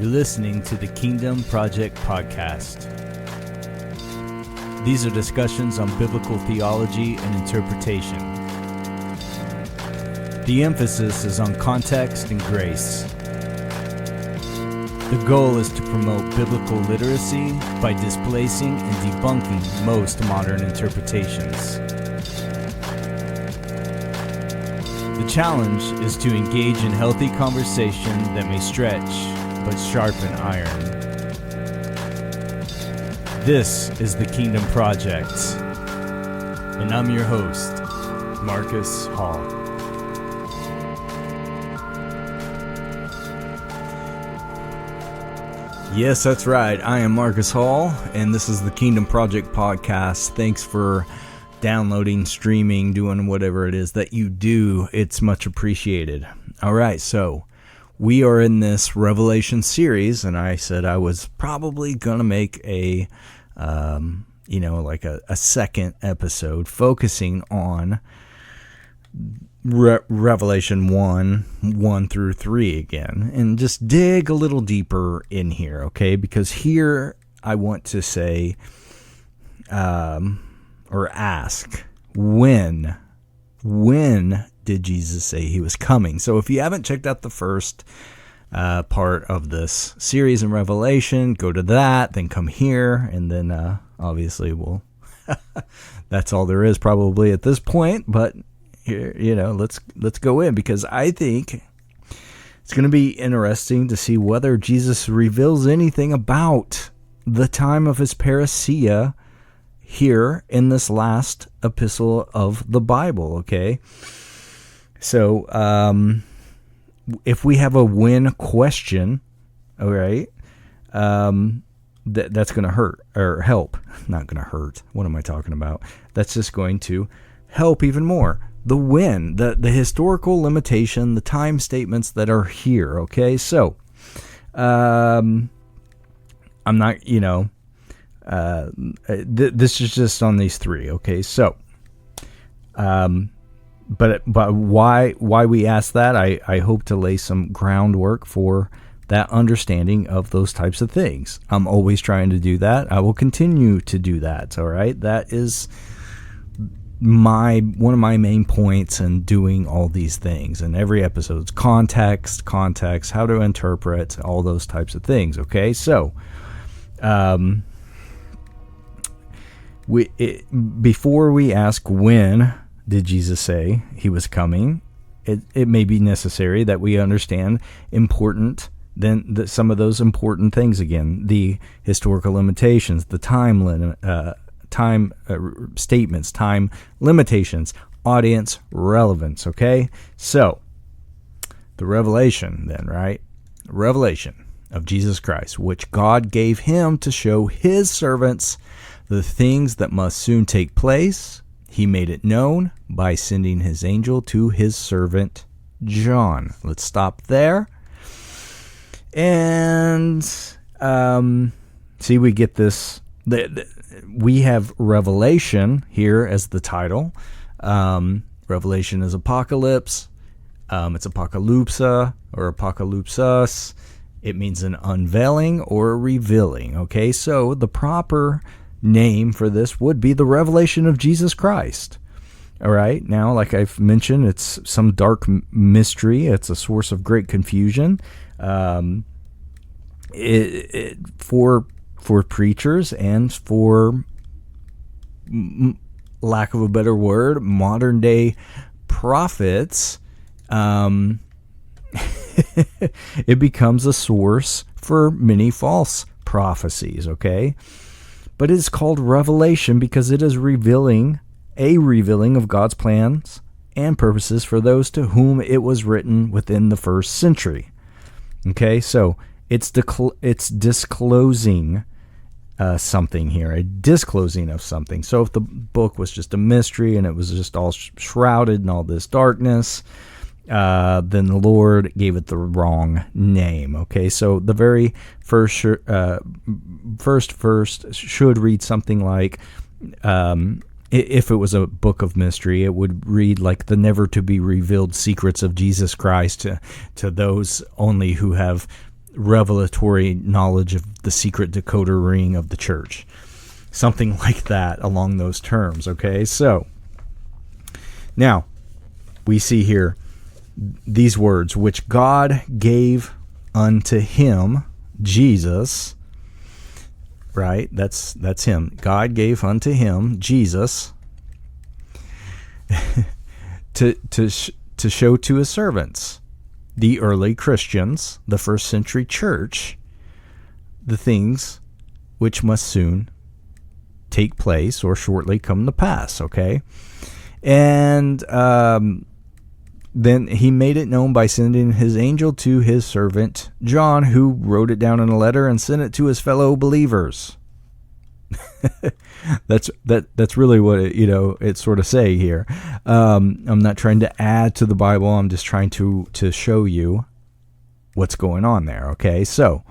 You're listening to the Kingdom Project Podcast. These are discussions on biblical theology and interpretation. The emphasis is on context and grace. The goal is to promote biblical literacy by displacing and debunking most modern interpretations. The challenge is to engage in healthy conversation that may stretch but sharpen iron. This is the Kingdom Project, and I'm your host, Marcus Hall. Yes, that's right. I am Marcus Hall, and this is the Kingdom Project Podcast. Thanks for downloading, streaming, doing whatever it is that you do. It's much appreciated. All right, so we are in this Revelation series, and I said I was probably going to make a second episode focusing on Revelation 1 through 3 again, and just dig a little deeper in here, okay? Because here I want to say, or ask, when did Jesus say he was coming? So if you haven't checked out the first part of this series in Revelation, go to that, then come here, and then obviously we'll that's all there is probably at this point, but here, let's go in, because I think it's going to be interesting to see whether Jesus reveals anything about the time of his parousia here in this last epistle of the Bible, okay? So, if we have a when question, all right, that's going to hurt, or help. Not going to hurt. What am I talking about? That's just going to help even more. The when, the historical limitation, the time statements that are here, okay? So, I'm not, this is just on these three, okay? So, but why we ask that, I hope to lay some groundwork for that understanding of those types of things. I'm always trying to do that. I will continue to do that, all right? That is one of my main points in doing all these things. And every episode's context, how to interpret, all those types of things, okay? So, before we ask when did Jesus say he was coming, it may be necessary that we understand some of those important things again: the historical limitations, the time statements, time limitations, audience relevance. Okay, so the revelation, then, right? Revelation of Jesus Christ, which God gave him to show his servants the things that must soon take place. He made it known by sending his angel to his servant John. Let's stop there. And see, we get this. We have Revelation here as the title. Revelation is apocalypse. It's apocalypsa or apocalypsus. It means an unveiling or a revealing. Okay, so the proper name for this would be the revelation of Jesus Christ. All right, now, like I've mentioned, it's some dark mystery. It's a source of great confusion. For preachers and, for lack of a better word, modern day prophets, it becomes a source for many false prophecies, okay? But it's called revelation because it is revealing of God's plans and purposes for those to whom it was written within the first century. Okay, so it's disclosing something here, a disclosing of something. So if the book was just a mystery and it was just all shrouded in all this darkness, then the Lord gave it the wrong name. Okay, so the very first should read something like, if it was a book of mystery, it would read like the never to be revealed secrets of Jesus Christ to those only who have revelatory knowledge of the secret decoder ring of the church. Something like that along those terms, okay? So, now, we see here these words, which God gave unto him, Jesus, right? That's him. God gave unto him, Jesus, to show to his servants, the early Christians, the first century church, the things which must soon take place or shortly come to pass, okay? And then he made it known by sending his angel to his servant John, who wrote it down in a letter and sent it to his fellow believers. That's really what it's sort of saying here. I'm not trying to add to the Bible. I'm just trying to show you what's going on there. Okay, so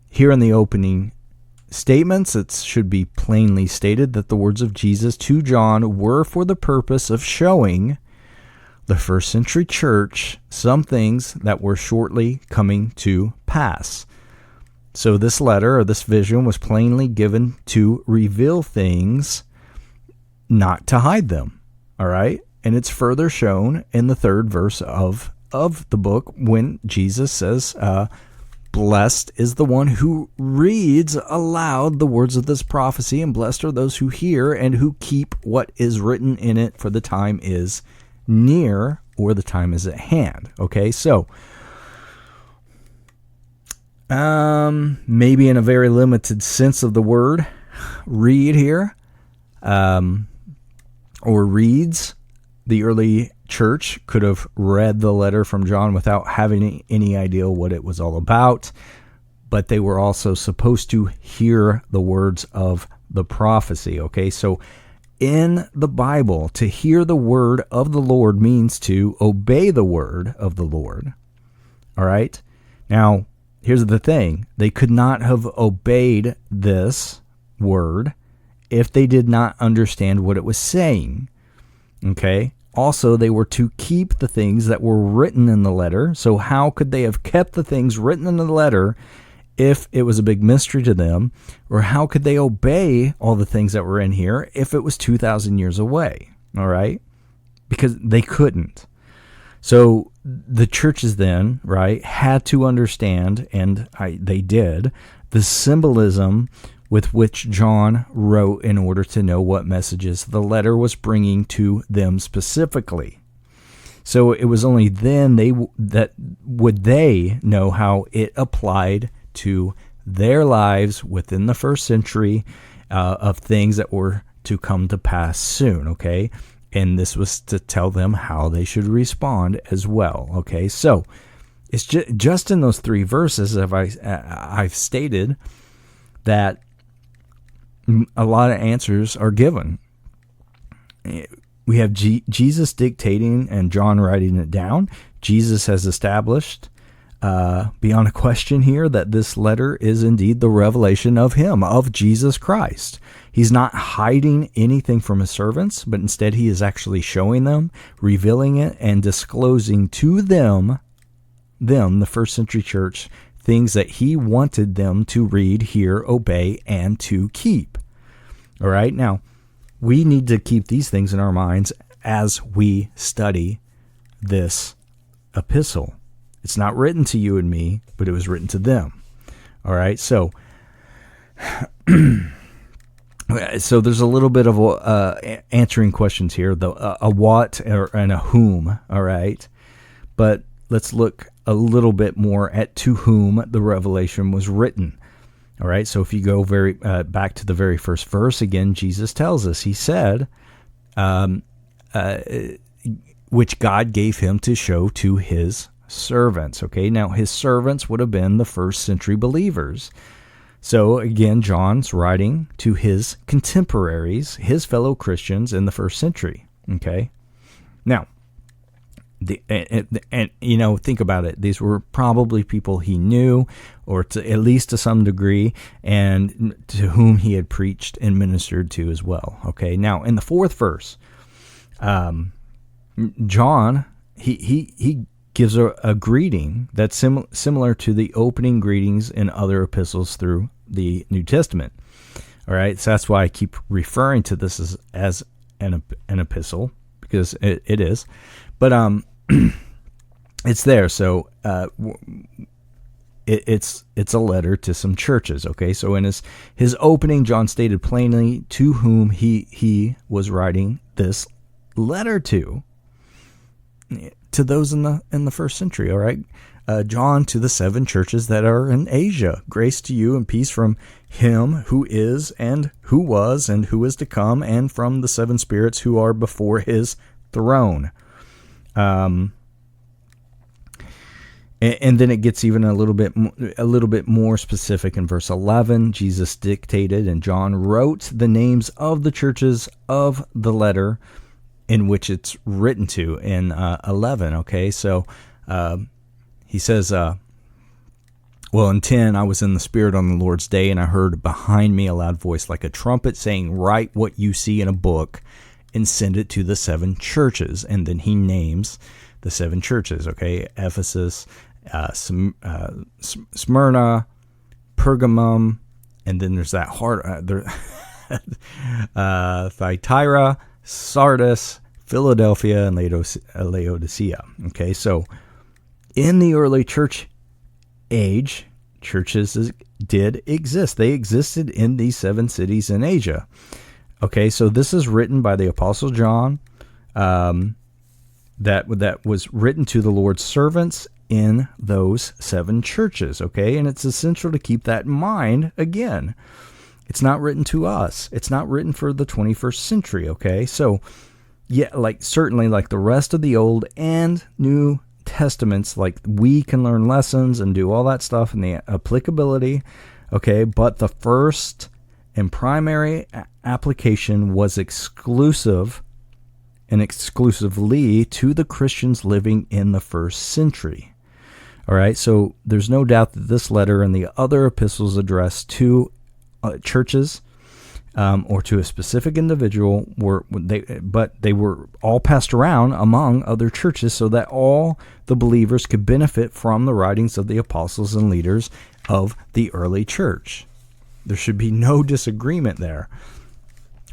here in the opening statements, it should be plainly stated that the words of Jesus to John were for the purpose of showing the first century church some things that were shortly coming to pass. So this letter or this vision was plainly given to reveal things, not to hide them. All right? And it's further shown in the 3rd verse of the book when Jesus says, blessed is the one who reads aloud the words of this prophecy, and blessed are those who hear and who keep what is written in it, for the time is near, or the time is at hand. Okay, so maybe in a very limited sense of the word read here, or reads, the early church could have read the letter from John without having any idea what it was all about, but they were also supposed to hear the words of the prophecy. Okay, so in the Bible, to hear the word of the Lord means to obey the word of the Lord. All right? Now, here's the thing. They could not have obeyed this word if they did not understand what it was saying. Okay? Also, they were to keep the things that were written in the letter. So how could they have kept the things written in the letter if it was a big mystery to them? Or how could they obey all the things that were in here if it was 2,000 years away? All right? Because they couldn't. So the churches then, right, had to understand, and they did, the symbolism with which John wrote in order to know what messages the letter was bringing to them specifically. So it was only then they would know how it applied to their lives within the first century of things that were to come to pass soon, okay? And this was to tell them how they should respond as well, okay? So it's just in those 3 verses, I've stated that a lot of answers are given. We have Jesus dictating and John writing it down. Jesus has established beyond a question here that this letter is indeed the revelation of him, of Jesus Christ. He's not hiding anything from his servants, but instead he is actually showing them, revealing it, and disclosing to them, the first century church, things that he wanted them to read, hear, obey, and to keep. All right, now, we need to keep these things in our minds as we study this epistle. It's not written to you and me, but it was written to them. All right, so there's a little bit of answering questions here, a what and a whom, all right? But let's look a little bit more at to whom the revelation was written. All right, so if you go back to the very first verse, again, Jesus tells us, he said, which God gave him to show to his servants. Okay, now his servants would have been the first century believers. So again, John's writing to his contemporaries, his fellow Christians in the first century. Okay, now, think about it. These were probably people he knew, or at least to some degree, and to whom he had preached and ministered to as well. Okay, now in the 4th verse, John he gives a greeting that's similar to the opening greetings in other epistles through the New Testament. All right, so that's why I keep referring to this as an epistle, because it is. But it's there. So it's a letter to some churches. Okay, so in his opening, John stated plainly to whom he was writing this letter to those in the first century. All right, John, to the 7 churches that are in Asia, grace to you and peace from him who is and who was and who is to come, and from the 7 spirits who are before his throne. And then it gets even a little bit more specific in verse 11. Jesus dictated and John wrote the names of the churches of the letter in which it's written to in 11. Okay, so he says, well, in 10, I was in the Spirit on the Lord's day, and I heard behind me a loud voice like a trumpet saying, write what you see in a book and send it to the 7 churches. And then he names the 7 churches, okay? Ephesus, Smyrna, Pergamum, and then there's that Thyatira, Sardis, Philadelphia, and Laodicea. Okay, so in the early church age, churches did exist. They existed in these 7 cities in Asia. Okay, so this is written by the Apostle John, that was written to the Lord's servants in those 7 churches. Okay, and it's essential to keep that in mind. Again, it's not written to us. It's not written for the 21st century. Okay, so yeah, certainly like the rest of the Old and New Testaments, like we can learn lessons and do all that stuff and the applicability. Okay, but the first and primary application was exclusively to the Christians living in the first century. All right, so there's no doubt that this letter and the other epistles addressed to churches or to a specific individual but they were all passed around among other churches so that all the believers could benefit from the writings of the apostles and leaders of the early church. There should be no disagreement there.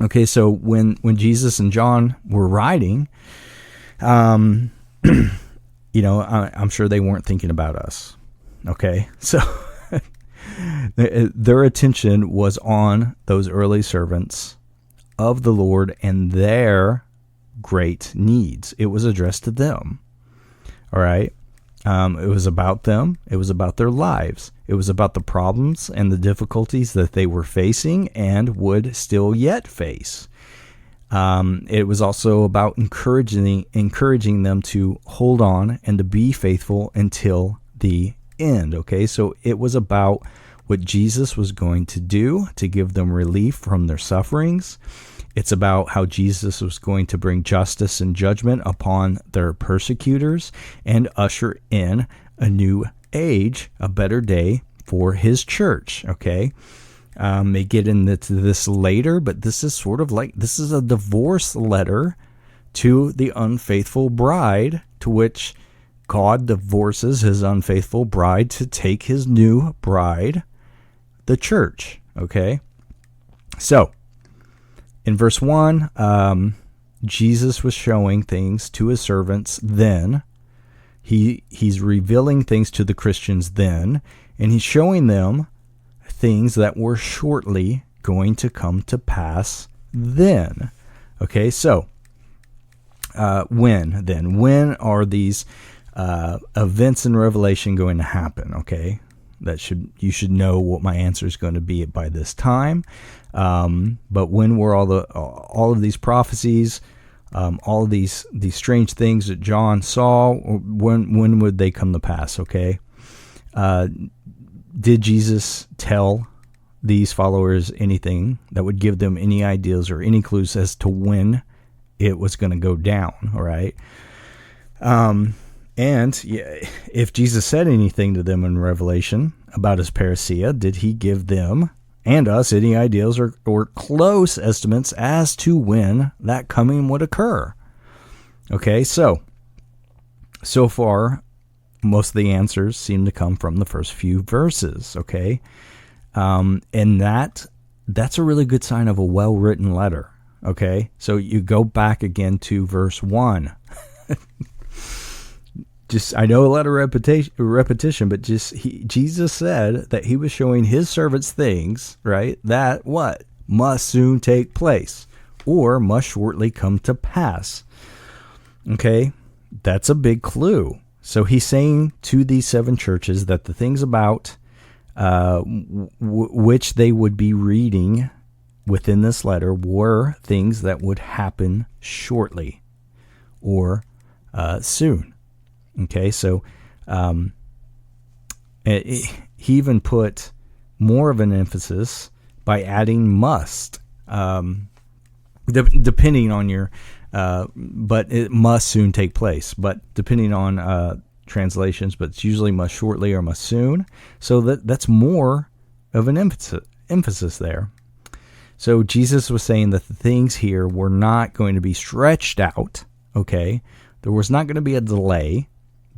Okay, so when Jesus and John were writing, I'm sure they weren't thinking about us. Okay, so their attention was on those early servants of the Lord and their great needs. It was addressed to them. All right. It was about them. It was about their lives. It was about the problems and the difficulties that they were facing and would still yet face. It was also about encouraging them to hold on and to be faithful until the end. Okay, so it was about what Jesus was going to do to give them relief from their sufferings. It's about how Jesus was going to bring justice and judgment upon their persecutors and usher in a new age, a better day for his church. Okay, may get into this later, but this is this is a divorce letter to the unfaithful bride, to which God divorces his unfaithful bride to take his new bride, the church. Okay, so in verse 1, Jesus was showing things to his servants then. He's revealing things to the Christians then, and he's showing them things that were shortly going to come to pass then. Okay, so when are these events in Revelation going to happen? Okay, you should know what my answer is going to be by this time. But when were all of these prophecies, all of these strange things that John saw, when would they come to pass? Okay, did Jesus tell these followers anything that would give them any ideas or any clues as to when it was going to go down? All right. And if Jesus said anything to them in Revelation about his parousia, did he give them and us any ideas or close estimates as to when that coming would occur? Okay, so far most of the answers seem to come from the first few verses, okay? And that's a really good sign of a well-written letter, okay? So you go back again to verse 1. I know a lot of repetition, but Jesus said that he was showing his servants things, right, that what? Must soon take place or must shortly come to pass. Okay, that's a big clue. So he's saying to these 7 churches that the things about which they would be reading within this letter were things that would happen shortly or soon. Okay, so he even put more of an emphasis by adding must, depending on your, but it must soon take place. But depending on translations, but it's usually must shortly or must soon. So that's more of an emphasis there. So Jesus was saying that the things here were not going to be stretched out, okay? There was not going to be a delay,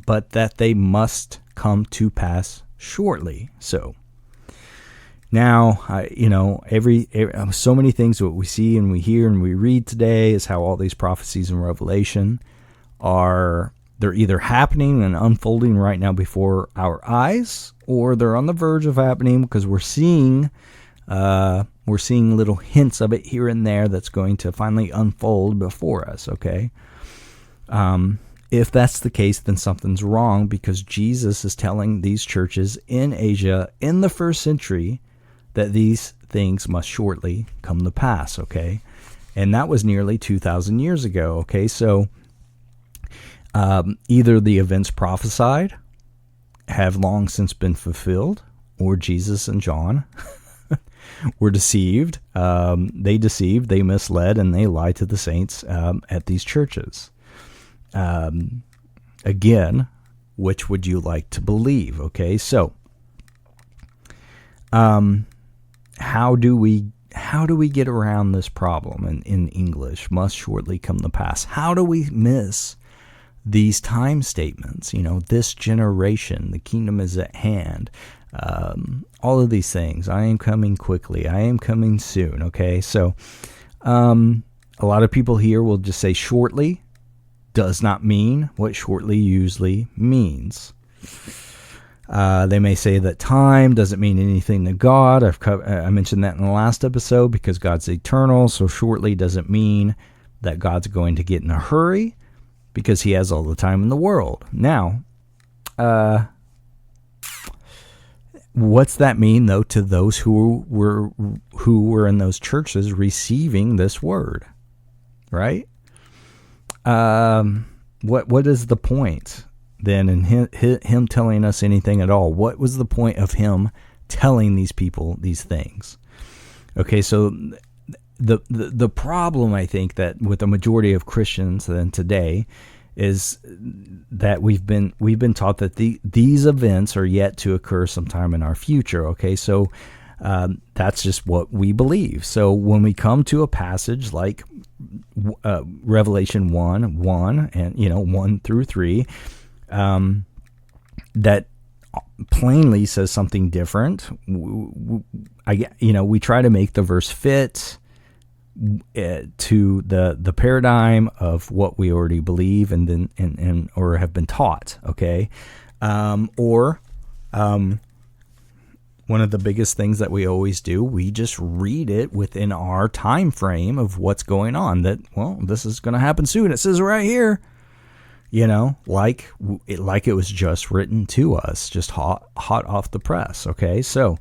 but that they must come to pass shortly. So now, so many things what we see and we hear and we read today is how all these prophecies in Revelation they're either happening and unfolding right now before our eyes, or they're on the verge of happening because we're seeing little hints of it here and there that's going to finally unfold before us, okay? If that's the case, then something's wrong, because Jesus is telling these churches in Asia in the first century that these things must shortly come to pass, okay? And that was nearly 2,000 years ago, okay? So either the events prophesied have long since been fulfilled, or Jesus and John were deceived. They deceived, they misled, and they lied to the saints at these churches. Again, which would you like to believe? Okay, so how do we get around this problem in English? Must shortly come to pass. How do we miss these time statements? This generation, the kingdom is at hand. All of these things. I am coming quickly. I am coming soon. Okay, so a lot of people here will just say shortly does not mean what shortly usually means. They may say that time doesn't mean anything to God. I mentioned that in the last episode, because God's eternal, so shortly doesn't mean that God's going to get in a hurry, because he has all the time in the world. Now, what's that mean, though, to those who were in those churches receiving this word, right? What is the point then in him telling us anything at all? What was the point of him telling these people these things? Okay, so the problem, I think, that with the majority of Christians then today is that we've been taught that these events are yet to occur sometime in our future. Okay, so that's just what we believe. So when we come to a passage like Revelation 1 and 1 through 3, that plainly says something different, we try to make the verse fit to the paradigm of what we already believe and or have been taught. Okay, one of the biggest things that we always do, we just read it within our time frame of what's going on. That, well, this is going to happen soon. It says right here, like it was just written to us, just hot off the press. Okay, so,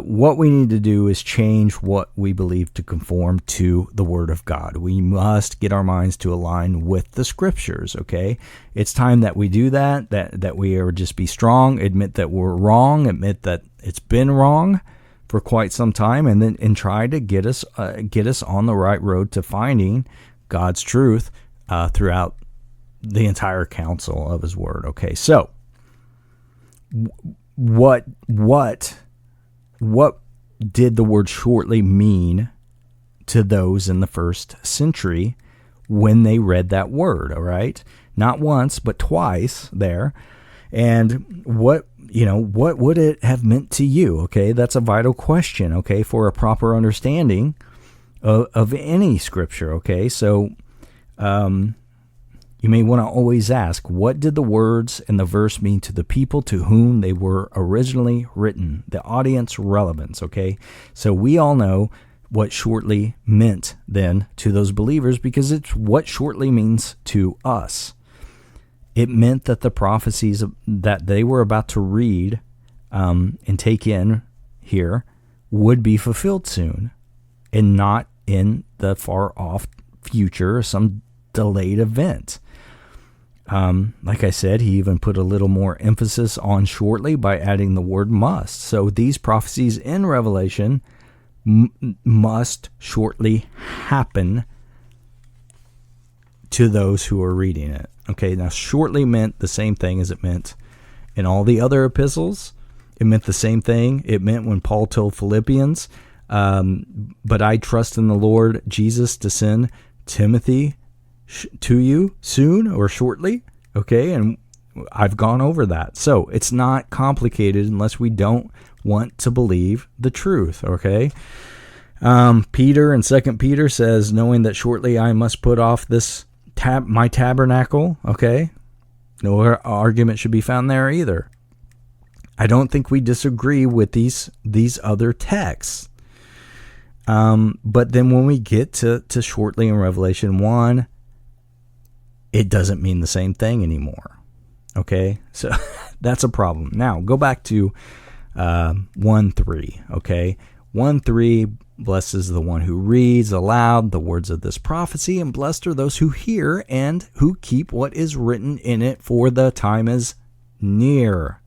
what we need to do is change what we believe to conform to the Word of God. We must get our minds to align with the Scriptures, okay? It's time that we do that we are just be strong, admit that we're wrong, admit that it's been wrong for quite some time, and try to get us on the right road to finding God's truth throughout the entire counsel of His Word, okay? So, what did the word shortly mean to those in the first century when they read that word, all right? Not once, but twice there. And what would it have meant to you? Okay, that's a vital question, okay, for a proper understanding of any scripture, okay? So you may want to always ask, what did the words in the verse mean to the people to whom they were originally written? The audience relevance, okay? So we all know what shortly meant then to those believers because it's what shortly means to us. It meant that the prophecies that they were about to read and take in here would be fulfilled soon and not in the far off future, some delayed event. Like I said, he even put a little more emphasis on shortly by adding the word must. So these prophecies in Revelation must shortly happen to those who are reading it. Okay, now shortly meant the same thing as it meant in all the other epistles. It meant the same thing. It meant when Paul told Philippians, but I trust in the Lord Jesus to send Timothy to you soon or shortly. Okay, and I've gone over that. So it's not complicated unless we don't want to believe the truth. Okay. Peter in 2 Peter says, knowing that shortly I must put off this my tabernacle. Okay. No argument should be found there either. I don't think we disagree with these other texts. But then when we get to shortly in Revelation 1, it doesn't mean the same thing anymore. Okay. So that's a problem. Now go back to 1:3. Okay. 1:3, blessed is the one who reads aloud the words of this prophecy, and blessed are those who hear and who keep what is written in it, for the time is near.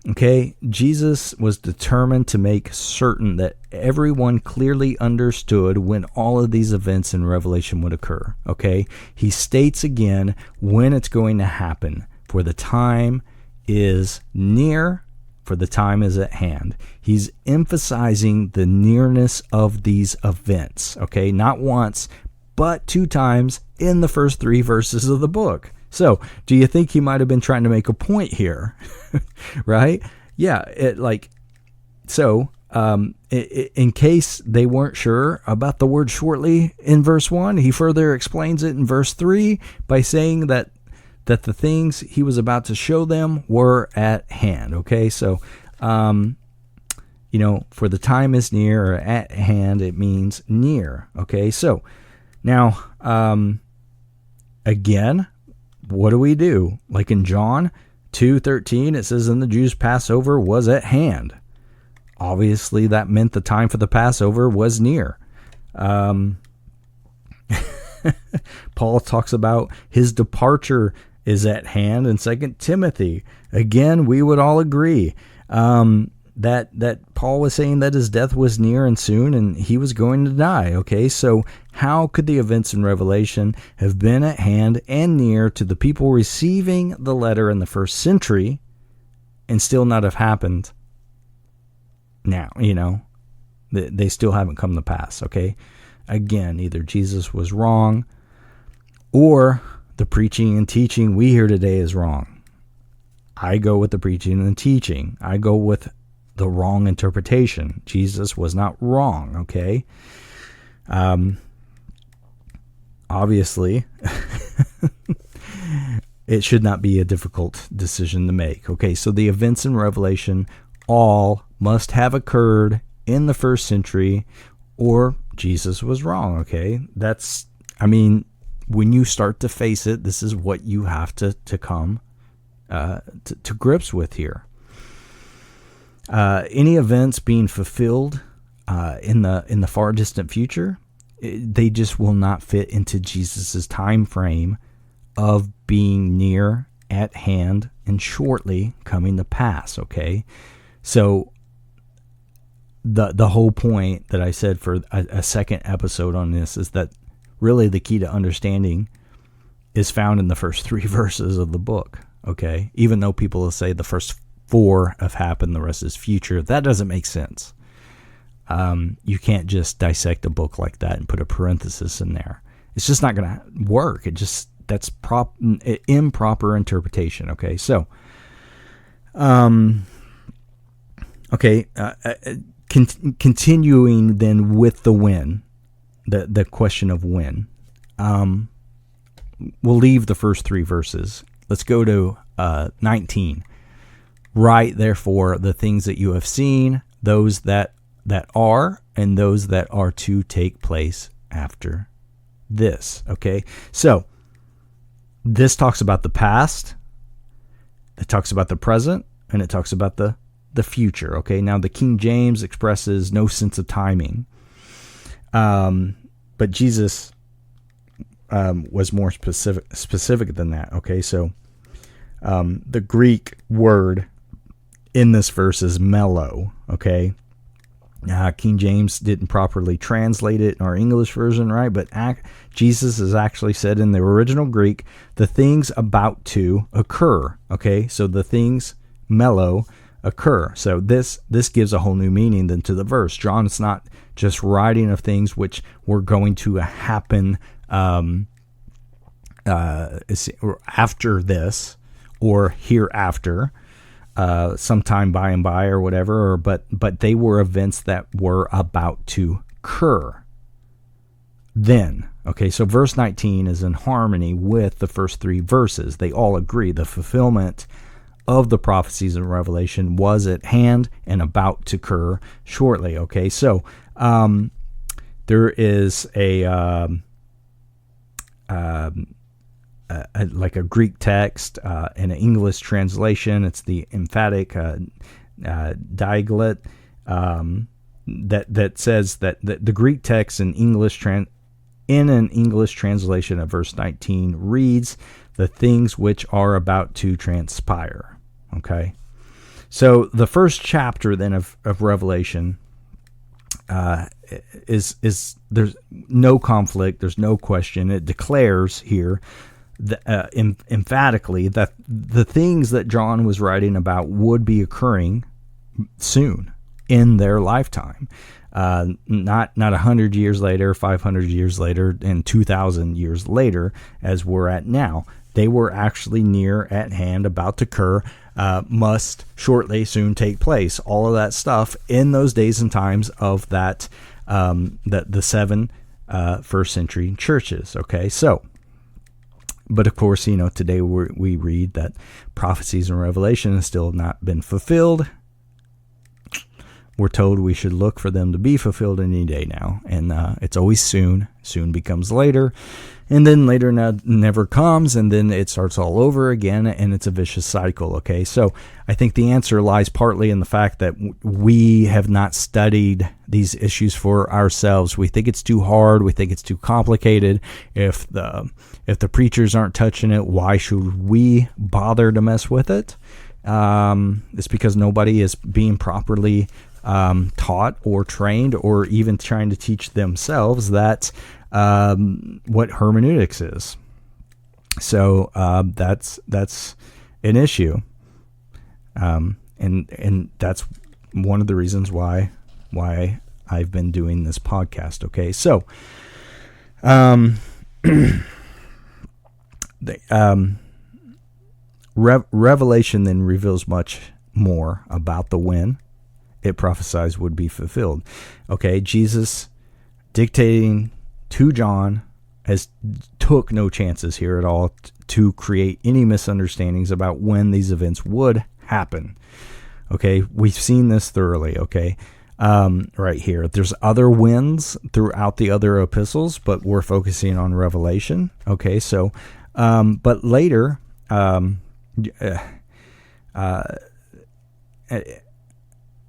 Okay, Jesus was determined to make certain that everyone clearly understood when all of these events in Revelation would occur. Okay, he states again when it's going to happen, for the time is near. For the time is at hand. He's emphasizing the nearness of these events, okay? Not once, but 2 times in the first 3 verses of the book. So, do you think he might have been trying to make a point here? Right? Yeah, in case they weren't sure about the word shortly in verse 1, he further explains it in verse 3 by saying that the things he was about to show them were at hand. Okay, so, for the time is near or at hand, it means near. Okay, so now, again, what do? Like in John 2:13, it says, and the Jews' Passover was at hand. Obviously, that meant the time for the Passover was near. Paul talks about his departure is at hand in 2 Timothy. Again, we would all agree that Paul was saying that his death was near and soon and he was going to die. Okay, so how could the events in Revelation have been at hand and near to the people receiving the letter in the first century and still not have happened now? They still haven't come to pass. Okay, again, either Jesus was wrong or the preaching and teaching we hear today is wrong. I go with the preaching and the teaching. I go with the wrong interpretation. Jesus was not wrong, okay? Obviously, it should not be a difficult decision to make. Okay, so the events in Revelation all must have occurred in the first century or Jesus was wrong, okay? When you start to face it, this is what you have to come to grips with here. Any events being fulfilled in the far distant future, they just will not fit into Jesus's time frame of being near, at hand, and shortly coming to pass. Okay, so the whole point that I said for a second episode on this is that really the key to understanding is found in the first 3 verses of the book. Okay, even though people will say the first 4 have happened, the rest is future. That doesn't make sense. You can't just dissect a book like that and put a parenthesis in there It's just not going to work. That's improper interpretation. Okay, so, continuing then with the when, the question of when. We'll leave the first 3 verses. Let's go to 19. Write therefore the things that you have seen, those that are, and those that are to take place after this. Okay, so this talks about the past, it talks about the present, and it talks about the future. Okay, now the King James expresses no sense of timing, but Jesus was more specific than that. Okay, so the Greek word in this verse is mellow. Okay, King James didn't properly translate it in our English version, right? But Jesus has actually said in the original Greek, the things about to occur. Okay, so the things mellow occur. So this gives a whole new meaning then to the verse. John is not just writing of things which were going to happen after this or hereafter, sometime by and by or whatever, but they were events that were about to occur then. Okay, so verse 19 is in harmony with the first 3 verses. They all agree the fulfillment of the prophecies in Revelation was at hand and about to occur shortly. Okay, so there is like a Greek text and an English translation. It's the emphatic diglot that says that the Greek text in an English translation of verse 19 reads, "The things which are about to transpire." Okay, so the first chapter then of Revelation is there's no conflict, there's no question. It declares here emphatically that the things that John was writing about would be occurring soon in their lifetime, not 100 years later, 500 years later, and 2,000 years later as we're at now. They were actually near at hand, about to occur, must shortly soon take place. All of that stuff in those days and times of that the 7 first century churches. Okay, so. But of course, today we read that prophecies in Revelation have still not been fulfilled. We're told we should look for them to be fulfilled any day now. And it's always soon. Soon becomes later. And then later never comes. And then it starts all over again. And it's a vicious cycle. Okay, so I think the answer lies partly in the fact that we have not studied these issues for ourselves. We think it's too hard. We think it's too complicated. If the preachers aren't touching it, why should we bother to mess with it? It's because nobody is being properly taught or trained or even trying to teach themselves that what hermeneutics is. So that's an issue, and that's one of the reasons why I've been doing this podcast. Okay, so Revelation then reveals much more about the when it prophesies would be fulfilled. Okay, Jesus dictating to John took no chances here at all to create any misunderstandings about when these events would happen. Okay, we've seen this thoroughly. Okay, right here. There's other wins throughout the other epistles, but we're focusing on Revelation. Okay, so but later,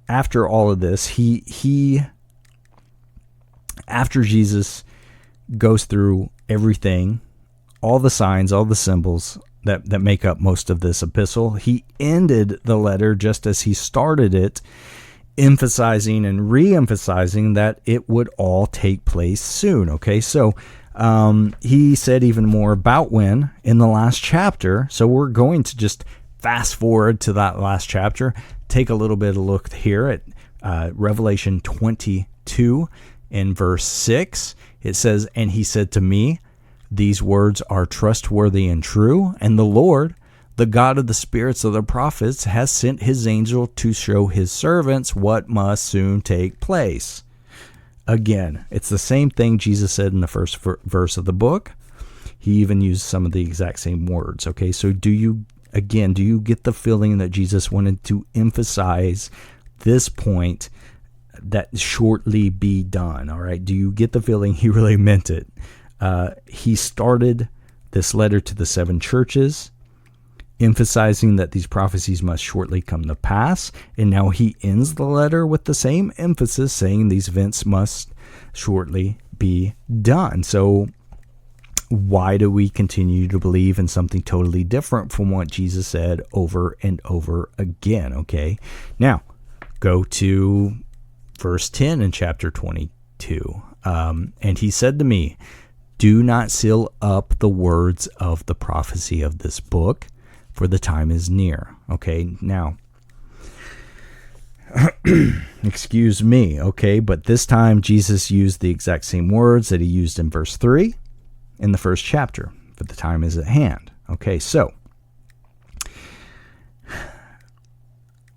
after all of this, he after Jesus goes through everything, all the signs, all the symbols that make up most of this epistle, he ended the letter just as he started it, emphasizing and re-emphasizing that it would all take place soon. Okay, so he said even more about when in the last chapter. So we're going to just fast forward to that last chapter, take a little bit of a look here at Revelation 22 in verse 6. It says, "And he said to me, These words are trustworthy and true, and the Lord, the God of the spirits of the prophets, has sent his angel to show his servants what must soon take place. Again, it's the same thing Jesus said in the first verse of the book. He even used some of the exact same words. Okay, so do you get the feeling that Jesus wanted to emphasize this point, that shortly be done? All right, do you get the feeling he really meant it? He started this letter to the 7 churches, emphasizing that these prophecies must shortly come to pass, and now he ends the letter with the same emphasis, saying these events must shortly be done. So why do we continue to believe in something totally different from what Jesus said over and over again? Okay, now go to verse 10 in chapter 22. And he said to me, do not seal up the words of the prophecy of this book, for the time is near. Okay, now, excuse me, okay, but this time Jesus used the exact same words that he used in verse 3 in the first chapter, for the time is at hand. Okay, so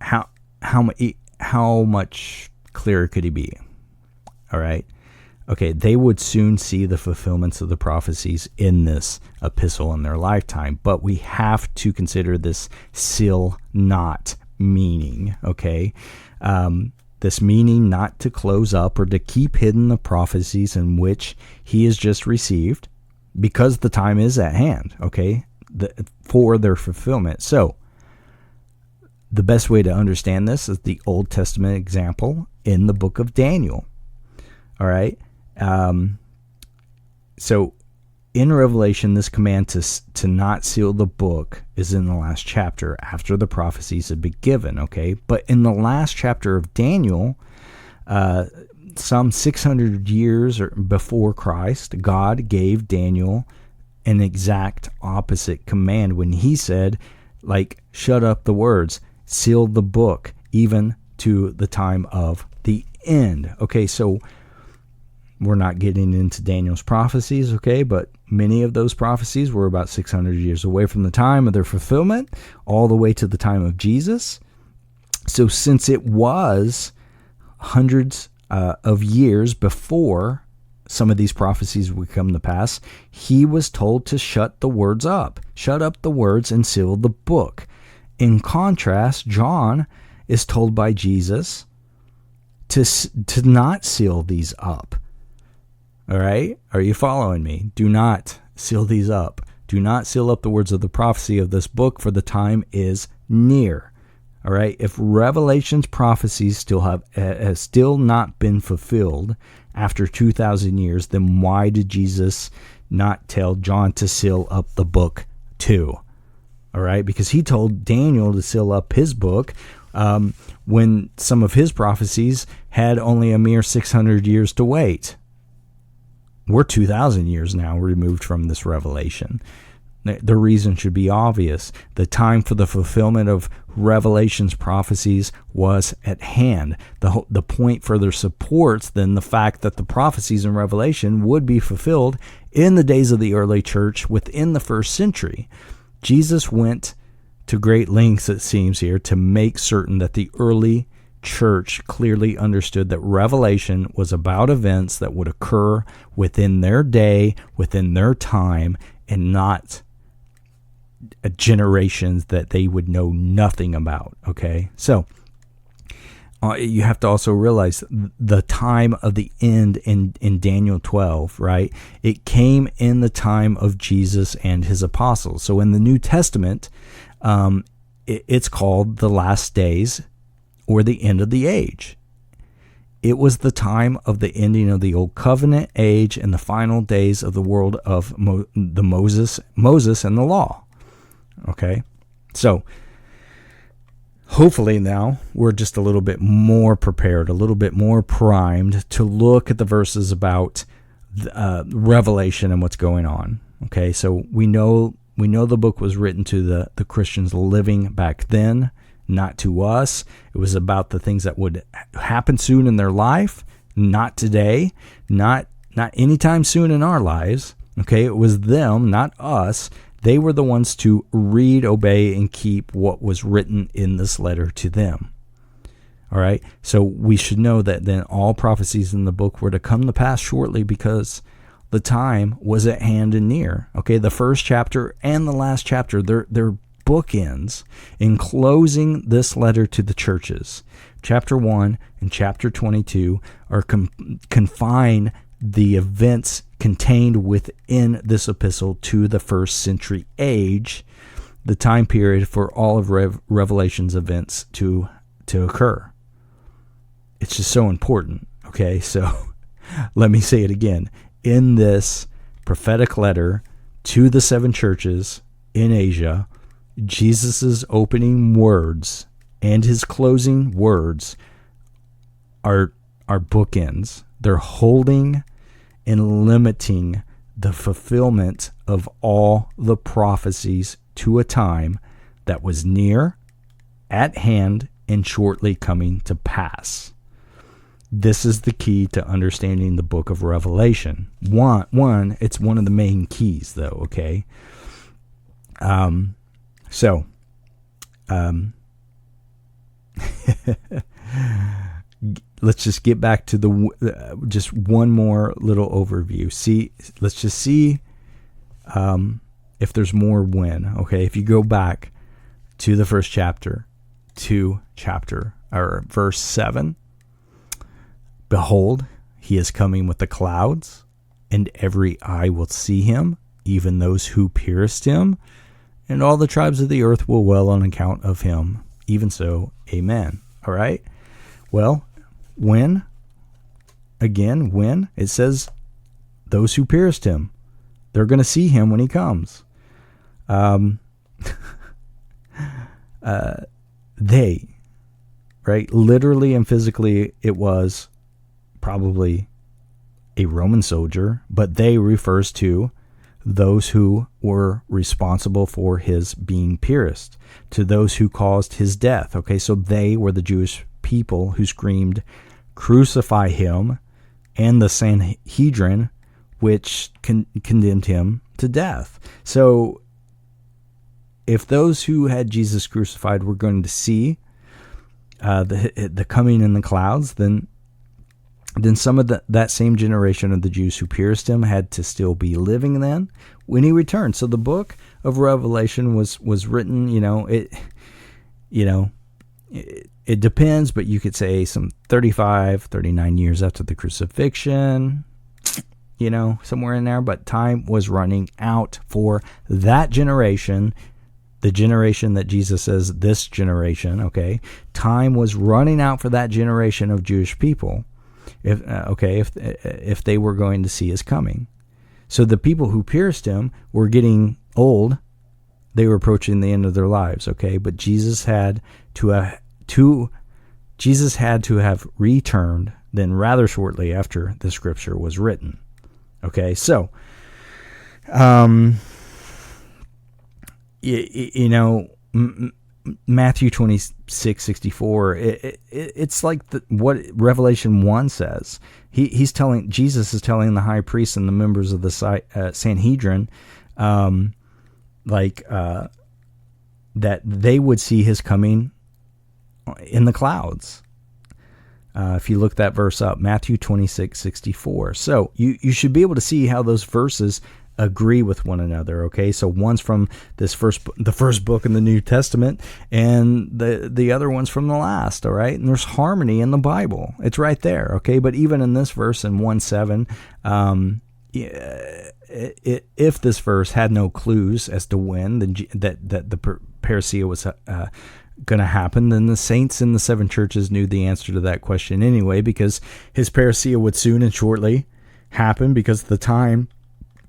how much clearer could he be? All right. Okay, they would soon see the fulfillments of the prophecies in this epistle in their lifetime, but we have to consider this seal not meaning, okay? This meaning not to close up or to keep hidden the prophecies in which he has just received, because the time is at hand, okay, for their fulfillment. So, the best way to understand this is the Old Testament example in the book of Daniel, all right? So in Revelation, this command to not seal the book is in the last chapter after the prophecies have been given, okay? But in the last chapter of Daniel, some 600 years before Christ, God gave Daniel an exact opposite command when he said, like, shut up the words, seal the book, even to the time of the end. Okay, so we're not getting into Daniel's prophecies, okay, but many of those prophecies were about 600 years away from the time of their fulfillment, all the way to the time of Jesus. So since it was hundreds of years before some of these prophecies would come to pass, he was told to shut the words up. Shut up the words and seal the book. In contrast, John is told by Jesus to not seal these up. All right? Are you following me? Do not seal these up. Do not seal up the words of the prophecy of this book, for the time is near. All right? If Revelation's prophecies still have still not been fulfilled after 2,000 years, then why did Jesus not tell John to seal up the book too? All right? Because he told Daniel to seal up his book when some of his prophecies had only a mere 600 years to wait. We're 2,000 years now removed from this revelation. The reason should be obvious. The time for the fulfillment of Revelation's prophecies was at hand. The point further supports then the fact that the prophecies in Revelation would be fulfilled in the days of the early church within the first century. Jesus went to great lengths, it seems here, to make certain that the early church clearly understood that Revelation was about events that would occur within their day, within their time, and not generations that they would know nothing about. Okay, so you have to also realize the time of the end in Daniel 12, right? It came in the time of Jesus and his apostles. So in the New Testament, it's called the last days, or the end of the age. It was the time of the ending of the old covenant age and the final days of the world of Moses and the law. Okay, so hopefully now we're just a little bit more prepared, a little bit more primed to look at the verses about Revelation and what's going on. Okay, so we know the book was written to the Christians living back then, not to us. It was about the things that would happen soon in their life, not today, not anytime soon in our lives. Okay, it was them, not us. They were the ones to read, obey, and keep what was written in this letter to them. All right, so we should know that then all prophecies in the book were to come to pass shortly, because the time was at hand and near. Okay, the first chapter and the last chapter, they're bookends in closing this letter to the churches. Chapter 1 and chapter 22 are confine the events contained within this epistle to the first century age, the time period for all of Revelation's events to occur. It's just so important. Okay, so let me say it again. In this prophetic letter to the 7 churches in Asia, Jesus' opening words and his closing words are bookends. They're holding and limiting the fulfillment of all the prophecies to a time that was near, at hand, and shortly coming to pass. This is the key to understanding the book of Revelation. One, it's one of the main keys, though, okay? Let's just get back to just one more little overview. Let's just see if there's more when. Okay, if you go back to the first chapter, verse 7. Behold, he is coming with the clouds, and every eye will see him, even those who pierced him, and all the tribes of the earth will wail on account of him. Even so, amen. All right? Well, when? It says those who pierced him. They're going to see him when he comes. They, right? Literally and physically, it was probably a Roman soldier, but they refers to those who were responsible for his being pierced, to those who caused his death. Okay, so they were the Jewish people who screamed, "Crucify him," and the Sanhedrin, which condemned him to death. So if those who had Jesus crucified were going to see the coming in the clouds, then some of that same generation of the Jews who pierced him had to still be living then when he returned. So the book of Revelation was written, it depends, but you could say some 35, 39 years after the crucifixion, somewhere in there. But time was running out for that generation, the generation that Jesus says, this generation, okay? Time was running out for that generation of Jewish people. If they were going to see his coming. So the people who pierced him were getting old. They were approaching the end of their lives, okay? But Jesus had to have returned then rather shortly after the scripture was written. Okay, so Matthew 26:64. It's like what Revelation 1 says. Jesus is telling the high priest and the members of the Sanhedrin, that they would see his coming in the clouds. If you look that verse up, Matthew 26:64. So you should be able to see how those verses agree with one another. Okay, so one's from the first book in the New Testament, and the other one's from the last. All right, and there's harmony in the Bible. It's right there. Okay, but even in this verse in 1:7, if this verse had no clues as to when that the parousia was going to happen, then the saints in the 7 churches knew the answer to that question anyway, because his parousia would soon and shortly happen, because the time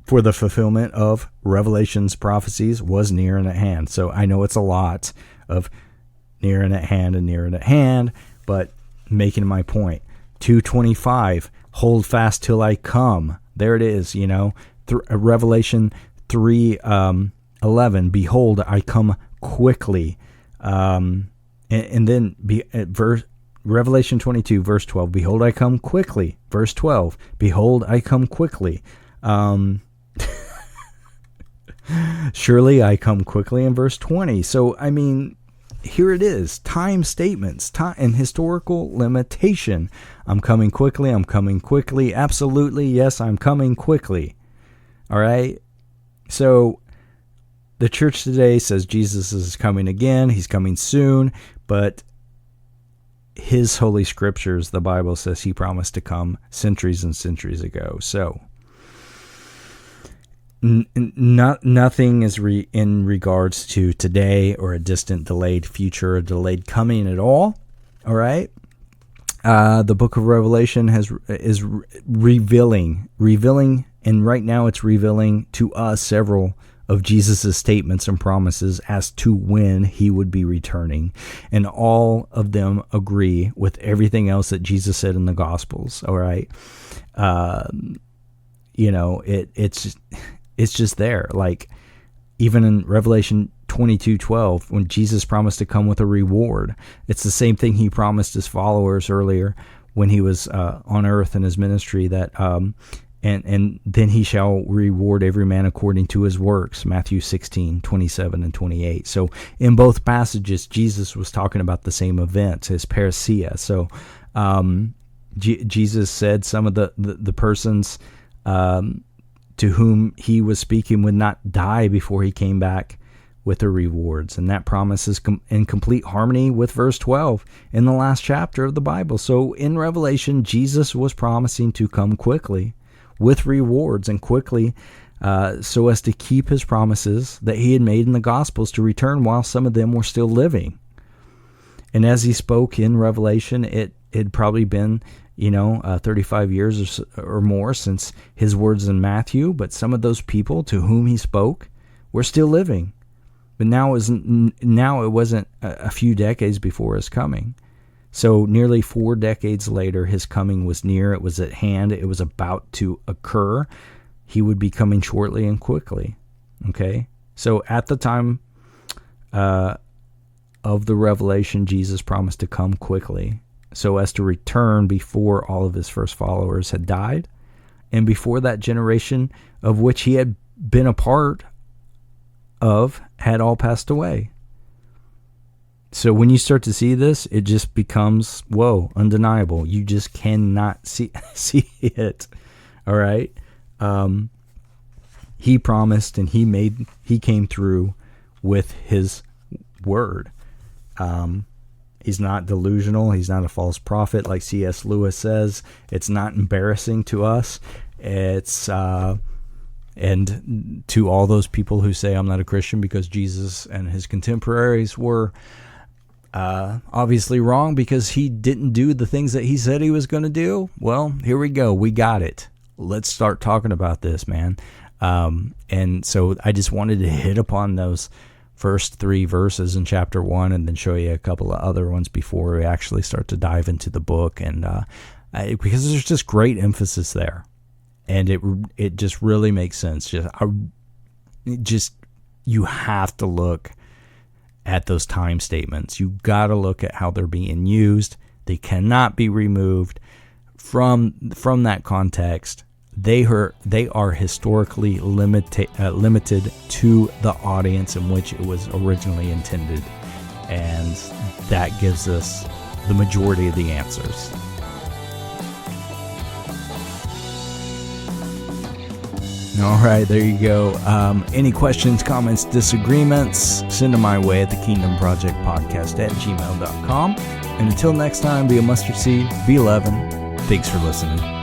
for the fulfillment of Revelation's prophecies was near and at hand. So I know it's a lot of near and at hand, but making my point. 2:25, hold fast till I come. There it is, Revelation 3:11, behold, I come quickly. And then Revelation 22, verse 12, behold, I come quickly. Verse 12, behold, I come quickly. Surely I come quickly in verse 20. So, I mean, here it is. Time statements, time and historical limitation. I'm coming quickly. I'm coming quickly. Absolutely. Yes, I'm coming quickly. All right. So the church today says Jesus is coming again. He's coming soon. But his holy scriptures, the Bible says he promised to come centuries and centuries ago. So nothing is in regards to today or a distant delayed future or delayed coming at all. All right. The book of Revelation is revealing, and right now it's revealing to us several of Jesus' statements and promises as to when he would be returning. And all of them agree with everything else that Jesus said in the Gospels. All right. It's just there. Like even in Revelation 22:12, when Jesus promised to come with a reward, it's the same thing he promised his followers earlier when he was on earth in his ministry, that and then he shall reward every man according to his works, Matthew 16:27 and 28. So in both passages, Jesus was talking about the same event, his parousia. So Jesus said some of the persons to whom he was speaking would not die before he came back with the rewards. And that promise is in complete harmony with verse 12 in the last chapter of the Bible. So in Revelation, Jesus was promising to come quickly with rewards and quickly so as to keep his promises that he had made in the Gospels to return while some of them were still living. And as he spoke in Revelation, it had probably been 35 years or more since his words in Matthew, but some of those people to whom he spoke were still living. But now it wasn't a few decades before his coming. So nearly 4 decades later, his coming was near. It was at hand. It was about to occur. He would be coming shortly and quickly. Okay? So at the time of the revelation, Jesus promised to come quickly so as to return before all of his first followers had died and before that generation of which he had been a part of had all passed away. So when you start to see this, it just becomes, undeniable. You just cannot see it. All right. He promised and he came through with his word. He's not delusional. He's not a false prophet like C.S. Lewis says. It's not embarrassing to us. It's and to all those people who say I'm not a Christian because Jesus and his contemporaries were obviously wrong because he didn't do the things that he said he was going to do. Well, here we go. We got it. Let's start talking about this, man. And so I just wanted to hit upon those first 3 verses in chapter 1 and then show you a couple of other ones before we actually start to dive into the book. And because there's just great emphasis there. And it just really makes sense. You have to look at those time statements. You got to look at how they're being used. They cannot be removed from that context. They are historically limited to the audience in which it was originally intended, and that gives us the majority of the answers. All right, there you go. Any questions, comments, disagreements, send them my way at thekingdomprojectpodcast@gmail.com. And until next time, be a mustard seed, be leaven. Thanks for listening.